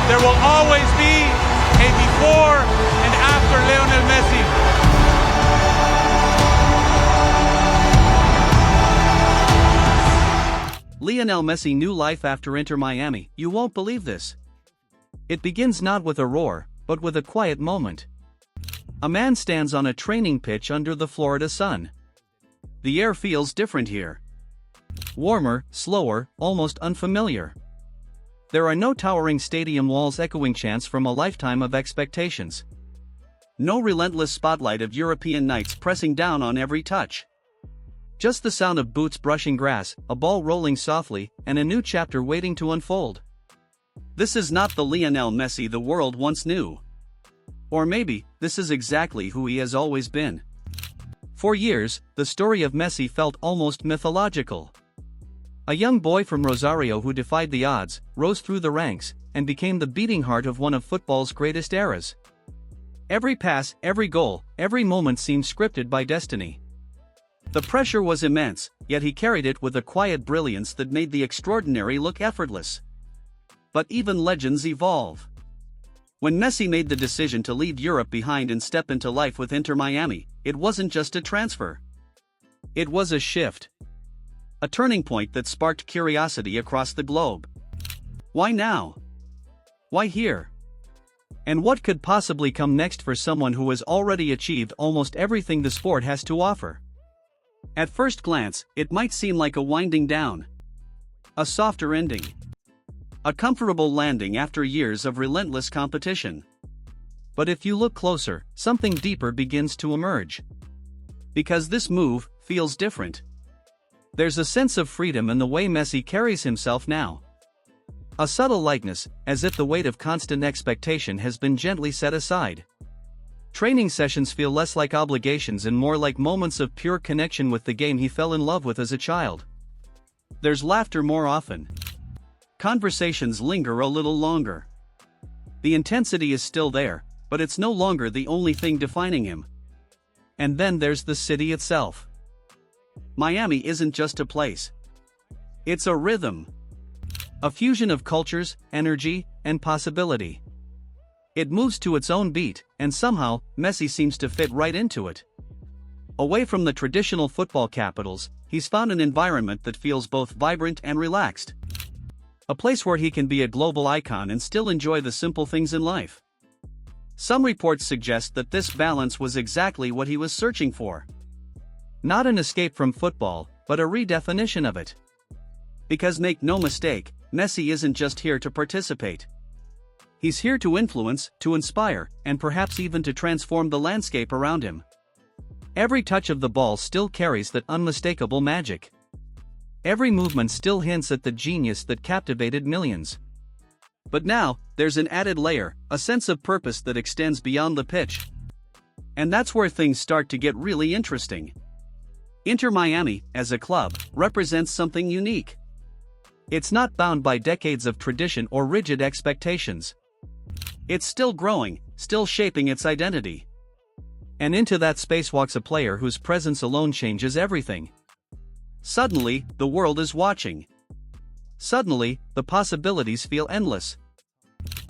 There will always be a before and after Lionel Messi. Lionel Messi new life after Inter Miami. You won't believe this. It begins not with a roar, but with a quiet moment. A man stands on a training pitch under the Florida sun. The air feels different here. Warmer, slower, almost unfamiliar. There are no towering stadium walls echoing chants from a lifetime of expectations. No relentless spotlight of European nights pressing down on every touch. Just the sound of boots brushing grass, a ball rolling softly, and a new chapter waiting to unfold. This is not the Lionel Messi the world once knew. Or maybe, this is exactly who he has always been. For years, the story of Messi felt almost mythological. A young boy from Rosario who defied the odds, rose through the ranks, and became the beating heart of one of football's greatest eras. Every pass, every goal, every moment seemed scripted by destiny. The pressure was immense, yet he carried it with a quiet brilliance that made the extraordinary look effortless. But even legends evolve. When Messi made the decision to leave Europe behind and step into life with Inter Miami, it wasn't just a transfer. It was a shift. A turning point that sparked curiosity across the globe. Why now? Why here? And what could possibly come next for someone who has already achieved almost everything the sport has to offer? At first glance, it might seem like a winding down. A softer ending. A comfortable landing after years of relentless competition. But if you look closer, something deeper begins to emerge. Because this move feels different. There's a sense of freedom in the way Messi carries himself now. A subtle lightness, as if the weight of constant expectation has been gently set aside. Training sessions feel less like obligations and more like moments of pure connection with the game he fell in love with as a child. There's laughter more often. Conversations linger a little longer. The intensity is still there, but it's no longer the only thing defining him. And then there's the city itself. Miami isn't just a place. It's a rhythm. A fusion of cultures, energy, and possibility. It moves to its own beat, and somehow, Messi seems to fit right into it. Away from the traditional football capitals, he's found an environment that feels both vibrant and relaxed. A place where he can be a global icon and still enjoy the simple things in life. Some reports suggest that this balance was exactly what he was searching for. Not an escape from football, but a redefinition of it. Because make no mistake, Messi isn't just here to participate. He's here to influence, to inspire, and perhaps even to transform the landscape around him. Every touch of the ball still carries that unmistakable magic. Every movement still hints at the genius that captivated millions. But now, there's an added layer, a sense of purpose that extends beyond the pitch. And that's where things start to get really interesting. Inter Miami, as a club, represents something unique. It's not bound by decades of tradition or rigid expectations. It's still growing, still shaping its identity. And into that space walks a player whose presence alone changes everything. Suddenly, the world is watching. Suddenly, the possibilities feel endless.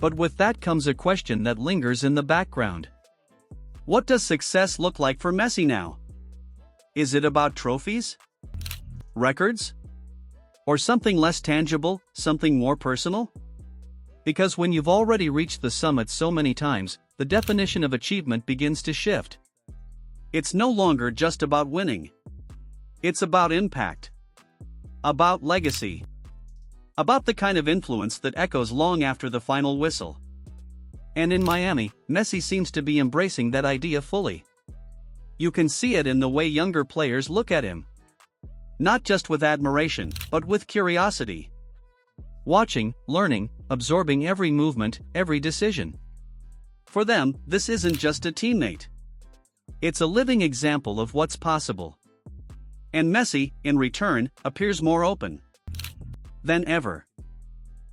But with that comes a question that lingers in the background. What does success look like for Messi now? Is it about trophies? Records? Or something less tangible, something more personal? Because when you've already reached the summit so many times, the definition of achievement begins to shift. It's no longer just about winning. It's about impact. About legacy. About the kind of influence that echoes long after the final whistle. And in Miami, Messi seems to be embracing that idea fully. You can see it in the way younger players look at him. Not just with admiration, but with curiosity. Watching, learning, absorbing every movement, every decision. For them, this isn't just a teammate. It's a living example of what's possible. And Messi, in return, appears more open than ever.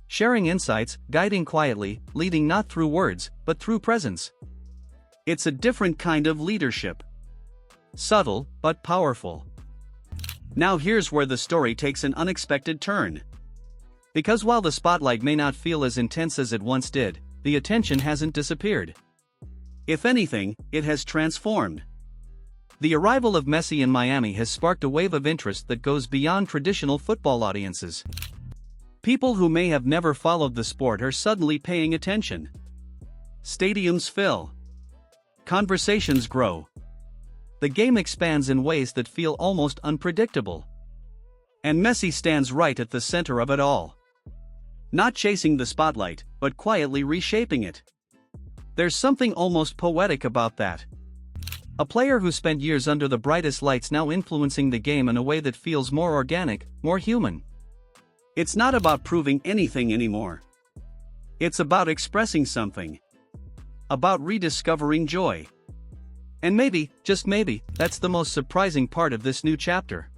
Sharing insights, guiding quietly, leading not through words, but through presence. It's a different kind of leadership. Subtle, but powerful. Now here's where the story takes an unexpected turn. Because while the spotlight may not feel as intense as it once did, the attention hasn't disappeared. If anything, it has transformed. The arrival of Messi in Miami has sparked a wave of interest that goes beyond traditional football audiences. People who may have never followed the sport are suddenly paying attention. Stadiums fill. Conversations grow. The game expands in ways that feel almost unpredictable. And Messi stands right at the center of it all. Not chasing the spotlight, but quietly reshaping it. There's something almost poetic about that. A player who spent years under the brightest lights now influencing the game in a way that feels more organic, more human. It's not about proving anything anymore. It's about expressing something. About rediscovering joy. And maybe, just maybe, that's the most surprising part of this new chapter.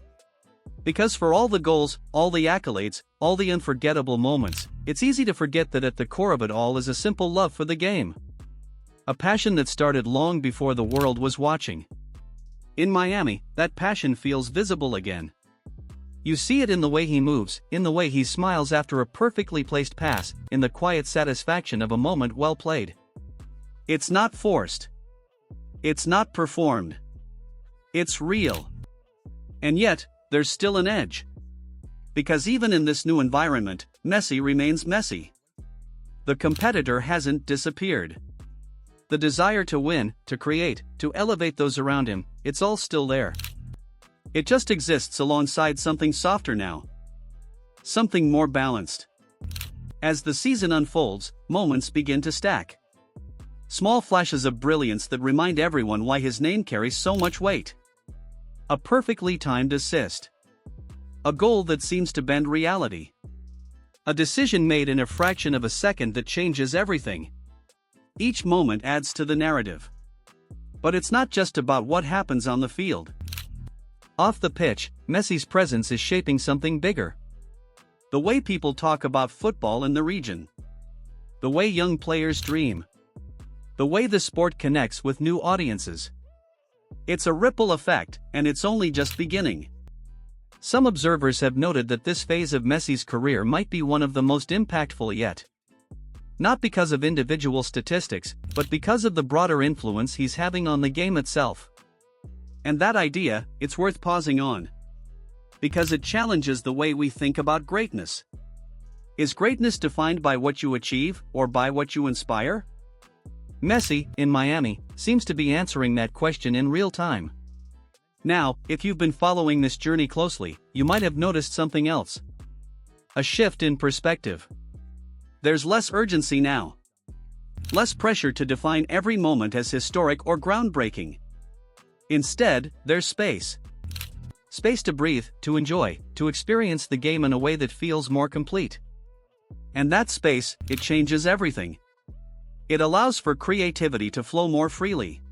Because for all the goals, all the accolades, all the unforgettable moments, it's easy to forget that at the core of it all is a simple love for the game. A passion that started long before the world was watching. In Miami, that passion feels visible again. You see it in the way he moves, in the way he smiles after a perfectly placed pass, in the quiet satisfaction of a moment well played. It's not forced. It's not performed. It's real. And yet, there's still an edge. Because even in this new environment, Messi remains Messi. The competitor hasn't disappeared. The desire to win, to create, to elevate those around him, it's all still there. It just exists alongside something softer now. Something more balanced. As the season unfolds, moments begin to stack. Small flashes of brilliance that remind everyone why his name carries so much weight. A perfectly timed assist. A goal that seems to bend reality. A decision made in a fraction of a second that changes everything. Each moment adds to the narrative. But it's not just about what happens on the field. Off the pitch, Messi's presence is shaping something bigger. The way people talk about football in the region. The way young players dream. The way the sport connects with new audiences. It's a ripple effect, and it's only just beginning. Some observers have noted that this phase of Messi's career might be one of the most impactful yet. Not because of individual statistics, but because of the broader influence he's having on the game itself. And that idea, it's worth pausing on. Because it challenges the way we think about greatness. Is greatness defined by what you achieve, or by what you inspire? Messi, in Miami, seems to be answering that question in real time. Now, if you've been following this journey closely, you might have noticed something else. A shift in perspective. There's less urgency now. Less pressure to define every moment as historic or groundbreaking. Instead, there's space. Space to breathe, to enjoy, to experience the game in a way that feels more complete. And that space, it changes everything. It allows for creativity to flow more freely.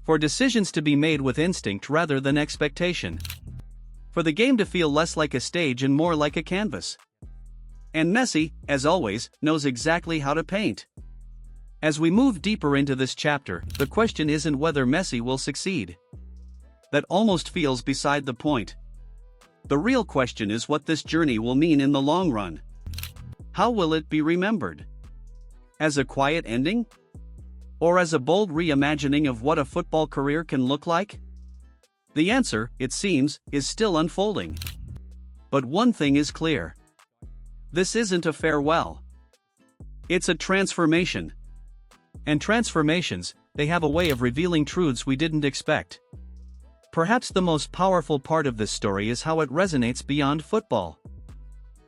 For decisions to be made with instinct rather than expectation. For the game to feel less like a stage and more like a canvas. And Messi, as always, knows exactly how to paint. As we move deeper into this chapter, the question isn't whether Messi will succeed. That almost feels beside the point. The real question is what this journey will mean in the long run. How will it be remembered? As a quiet ending? Or as a bold reimagining of what a football career can look like? The answer, it seems, is still unfolding. But one thing is clear. This isn't a farewell. It's a transformation. And transformations, they have a way of revealing truths we didn't expect. Perhaps the most powerful part of this story is how it resonates beyond football.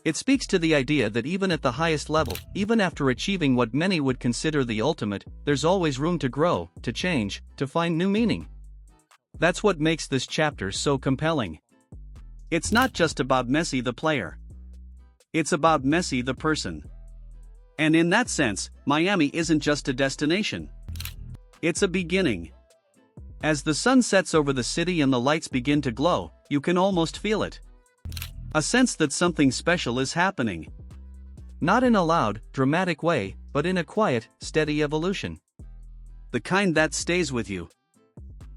It speaks to the idea that even at the highest level, even after achieving what many would consider the ultimate, there's always room to grow, to change, to find new meaning. That's what makes this chapter so compelling. It's not just about Messi the player. It's about Messi the person. And in that sense, Miami isn't just a destination. It's a beginning. As the sun sets over the city and the lights begin to glow, you can almost feel it. A sense that something special is happening. Not in a loud, dramatic way, but in a quiet, steady evolution. The kind that stays with you.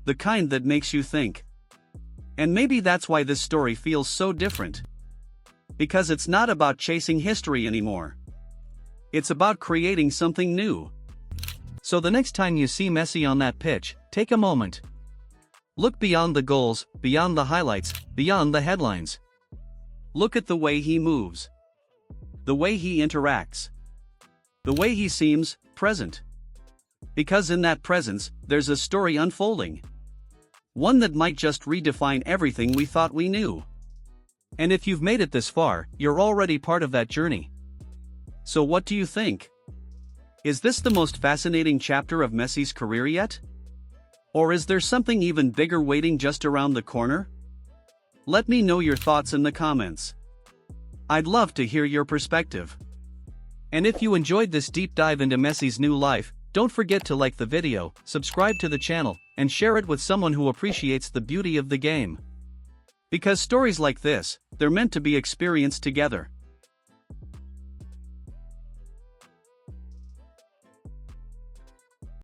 The kind that makes you think. And maybe that's why this story feels so different. Because it's not about chasing history anymore. It's about creating something new. So the next time you see Messi on that pitch, take a moment. Look beyond the goals, beyond the highlights, beyond the headlines. Look at the way he moves. The way he interacts. The way he seems present. Because in that presence, there's a story unfolding. One that might just redefine everything we thought we knew. And if you've made it this far, you're already part of that journey. So what do you think? Is this the most fascinating chapter of Messi's career yet? Or is there something even bigger waiting just around the corner? Let me know your thoughts in the comments. I'd love to hear your perspective. And if you enjoyed this deep dive into Messi's new life, don't forget to like the video, subscribe to the channel, and share it with someone who appreciates the beauty of the game. Because stories like this, they're meant to be experienced together.